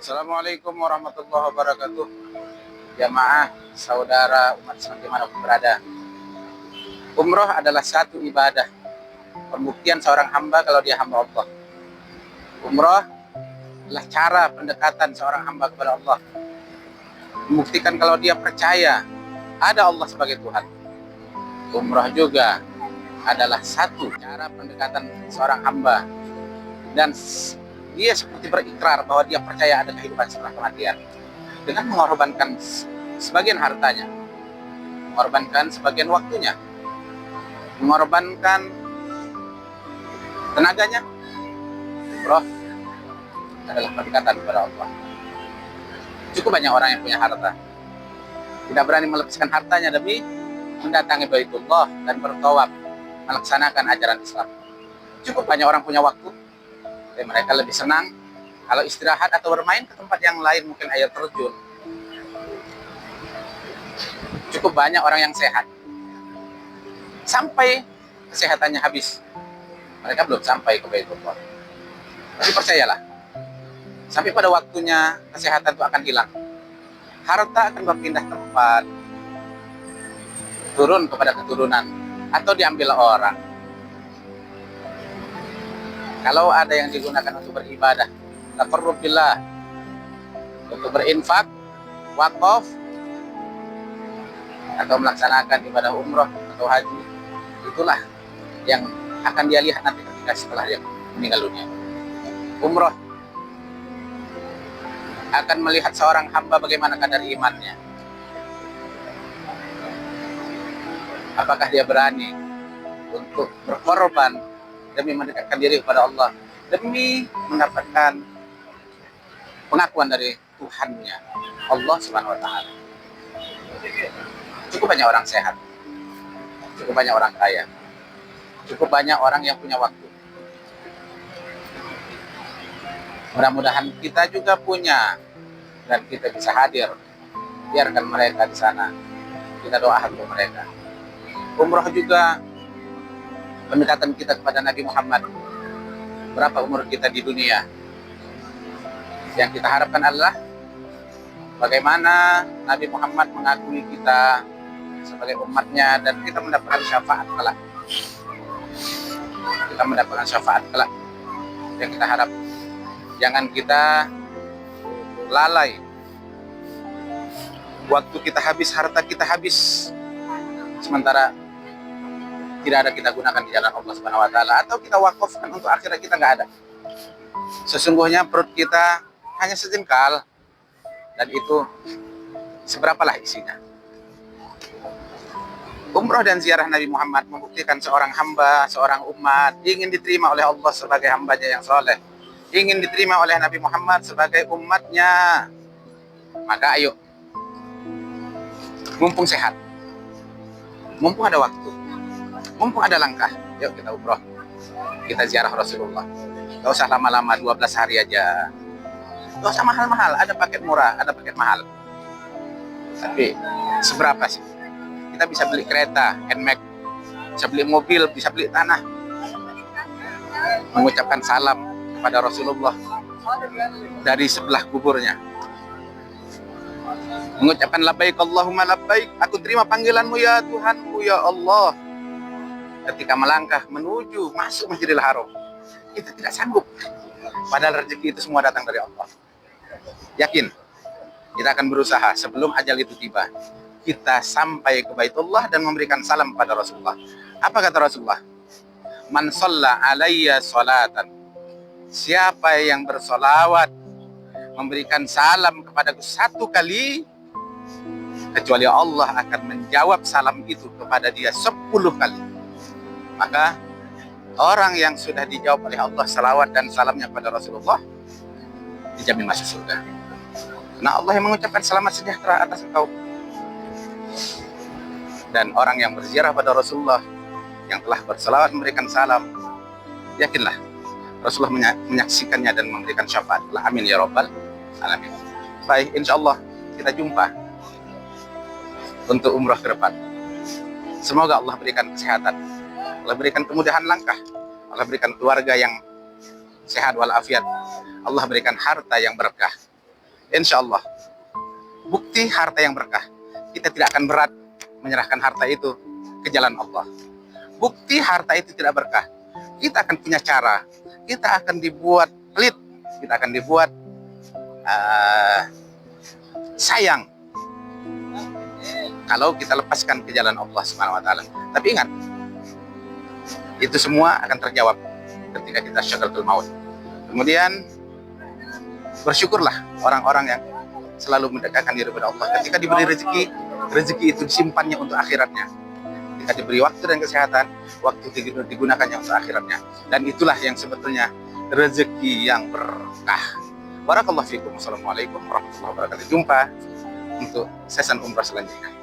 Assalamualaikum warahmatullahi wabarakatuh. Jamaah, saudara umat Islam dimanapun berada. Umroh adalah satu ibadah, pembuktian seorang hamba kalau dia hamba Allah. Umroh adalah cara pendekatan seorang hamba kepada Allah, membuktikan kalau dia percaya ada Allah sebagai Tuhan. Umroh juga adalah satu cara pendekatan seorang hamba, dan dia seperti berikrar bahwa dia percaya ada kehidupan setelah kematian dengan mengorbankan sebagian hartanya, mengorbankan sebagian waktunya, mengorbankan tenaganya. Umroh adalah pendekatan kepada Allah. Cukup banyak orang yang punya harta, tidak berani melepaskan hartanya demi mendatangi Baitullah dan bertawaf, melaksanakan ajaran Islam. Cukup banyak orang punya waktu, dan mereka lebih senang kalau istirahat atau bermain ke tempat yang lain, mungkin air terjun. Cukup banyak orang yang sehat, sampai kesehatannya habis, mereka belum sampai ke Baitullah. Tapi percayalah, sampai pada waktunya kesehatan itu akan hilang. Harta akan berpindah tempat, turun kepada keturunan, atau diambil orang. Kalau ada yang digunakan untuk beribadah, taqarrub billah, untuk berinfak, wakaf, atau melaksanakan ibadah umroh atau haji, itulah yang akan dia lihat nanti ketika setelah dia meninggal dunia. Umroh akan melihat seorang hamba bagaimana kadar imannya. Apakah dia berani untuk berkorban demi mendekatkan diri kepada Allah, demi mendapatkan pengakuan dari Tuhannya, Allah Subhanahu wa Ta'ala. Cukup banyak orang sehat, cukup banyak orang kaya, cukup banyak orang yang punya waktu. Mudah-mudahan kita juga punya, dan kita bisa hadir. Biarkan mereka di sana, kita doakan untuk mereka. Umroh juga pendekatan kita kepada Nabi Muhammad. Berapa umur kita di dunia? Yang kita harapkan adalah bagaimana Nabi Muhammad mengakui kita sebagai umatnya, dan kita mendapatkan syafaat kelak. Kita mendapatkan syafaat kelak yang kita harap. Jangan kita lalai. Waktu kita habis, harta kita habis, sementara tidak ada kita gunakan di jalan Allah Subhanahu wa Ta'ala, atau kita wakafkan untuk akhirat kita, nggak ada. Sesungguhnya perut kita hanya sejengkal, dan itu seberapalah isinya. Umroh dan ziarah Nabi Muhammad membuktikan seorang hamba, seorang umat ingin diterima oleh Allah sebagai hambanya yang soleh, ingin diterima oleh Nabi Muhammad sebagai umatnya. Maka ayo, mumpung sehat, mumpung ada waktu, mumpung ada langkah, yuk kita umroh, kita ziarah Rasulullah. Gak usah lama-lama, 12 hari aja. Gak usah mahal-mahal, ada paket murah, ada paket mahal. Tapi seberapa sih? Kita bisa beli kereta, NMAX, bisa beli mobil, bisa beli tanah. Mengucapkan salam kepada Rasulullah dari sebelah kuburnya. Mengucapkan labbaik Allahumma labbaik, aku terima panggilanmu ya Tuhanku ya Allah. Ketika melangkah menuju masuk Masjidil Haram, kita tidak sanggup, padahal rezeki itu semua datang dari Allah. Yakin, kita akan berusaha sebelum ajal itu tiba, kita sampai ke Baitullah dan memberikan salam pada Rasulullah. Apa kata Rasulullah? Man shalla alayya sholatan, siapa yang bersolawat, memberikan salam kepadaku satu kali, kecuali Allah akan menjawab salam itu kepada dia 10 kali. Maka orang yang sudah dijawab oleh Allah salawat dan salamnya pada Rasulullah dijamin masuk surga. Nah, Allah yang mengucapkan selamat sejahtera atas engkau. Dan orang yang berziarah pada Rasulullah, yang telah bersalawat memberikan salam, yakinlah Rasulullah menyaksikannya dan memberikan syafaat. Amin ya rabbal alamin. Baik, insya Allah kita jumpa untuk umrah ke depan. Semoga Allah berikan kesehatan, Allah berikan kemudahan langkah, Allah berikan keluarga yang sehat walafiat, Allah berikan harta yang berkah. insya Allah bukti harta yang berkah. Kita tidak akan berat menyerahkan harta itu ke jalan Allah. Bukti harta itu tidak berkah, kita akan punya cara, kita akan dibuat pelit, kita akan dibuat sayang kalau kita lepaskan ke jalan Allah Subhanahu wa taala. Tapi ingat, itu semua akan terjawab ketika kita syakaratul maut. Kemudian bersyukurlah orang-orang yang selalu mendekatkan diri kepada Allah. Ketika diberi rezeki, rezeki itu disimpannya untuk akhiratnya. Ketika diberi waktu dan kesehatan, waktu digunakannya untuk akhiratnya. Dan itulah yang sebetulnya rezeki yang berkah. Barakallahu fiikum. Wassalamualaikum warahmatullahi wabarakatuh. Jumpa untuk season umrah selanjutnya.